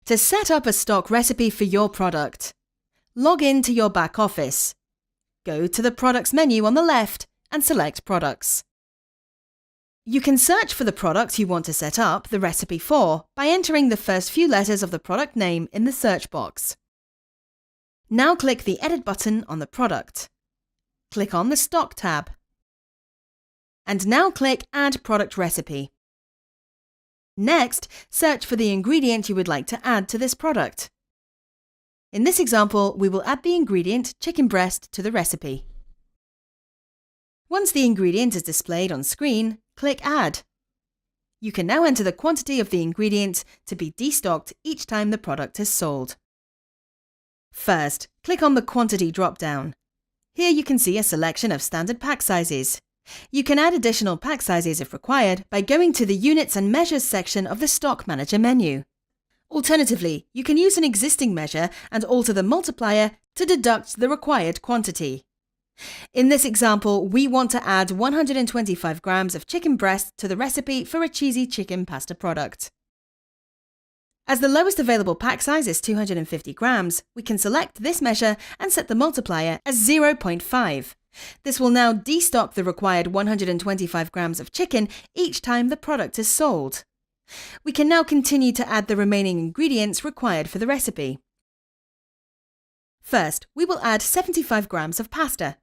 To set up a stock recipe for your product, log in to your back office. Go to the Products menu on the left and select Products. You can search for the product you want to set up the recipe for by entering the first few letters of the product name in the search box. Now click the Edit button on the product. Click on the Stock tab. And now click Add Product Recipe. Next, search for the ingredient you would like to add to this product. In this example, we will add the ingredient chicken breast to the recipe. Once the ingredient is displayed on screen, click Add. You can now enter the quantity of the ingredient to be destocked each time the product is sold. First, click on the Quantity drop-down. Here you can see a selection of standard pack sizes. You can add additional pack sizes if required by going to the Units and Measures section of the Stock Manager menu. Alternatively, you can use an existing measure and alter the multiplier to deduct the required quantity. In this example, we want to add 125 grams of chicken breast to the recipe for a cheesy chicken pasta product. As the lowest available pack size is 250 grams, we can select this measure and set the multiplier as 0.5. This will now destock the required 125 grams of chicken each time the product is sold. We can now continue to add the remaining ingredients required for the recipe. First, we will add 75 grams of pasta.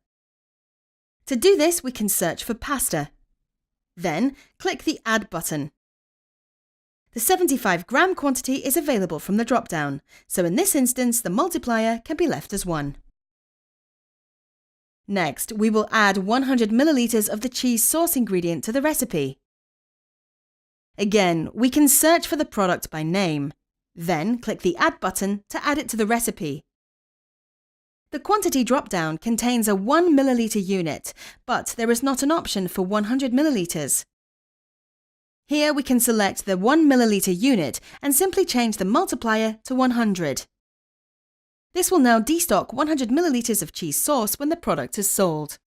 To do this, we can search for pasta. Then, click the Add button. The 75-gram quantity is available from the drop-down, so in this instance, the multiplier can be left as 1. Next, we will add 100 milliliters of the cheese sauce ingredient to the recipe. Again, we can search for the product by name. Then, click the Add button to add it to the recipe. The quantity drop-down contains a 1 milliliter unit, but there is not an option for 100 milliliters. Here we can select the 1 milliliter unit and simply change the multiplier to 100. This will now destock 100 milliliters of cheese sauce when the product is sold.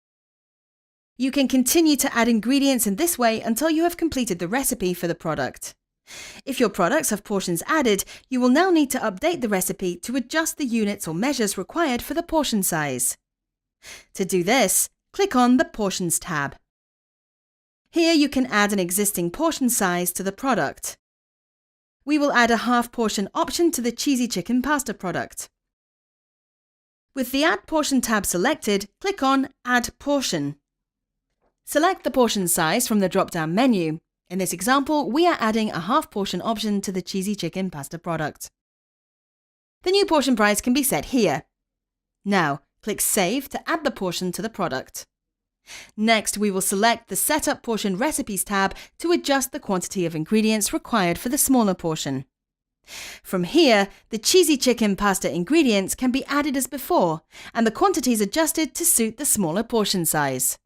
You can continue to add ingredients in this way until you have completed the recipe for the product. If your products have portions added, you will now need to update the recipe to adjust the units or measures required for the portion size. To do this, click on the Portions tab. Here you can add an existing portion size to the product. We will add a half portion option to the cheesy chicken pasta product. With the Add Portion tab selected, click on Add Portion. Select the portion size from the drop-down menu. In this example, we are adding a half portion option to the cheesy chicken pasta product. The new portion price can be set here. Now, click Save to add the portion to the product. Next, we will select the Setup Portion Recipes tab to adjust the quantity of ingredients required for the smaller portion. From here, the cheesy chicken pasta ingredients can be added as before, and the quantities adjusted to suit the smaller portion size.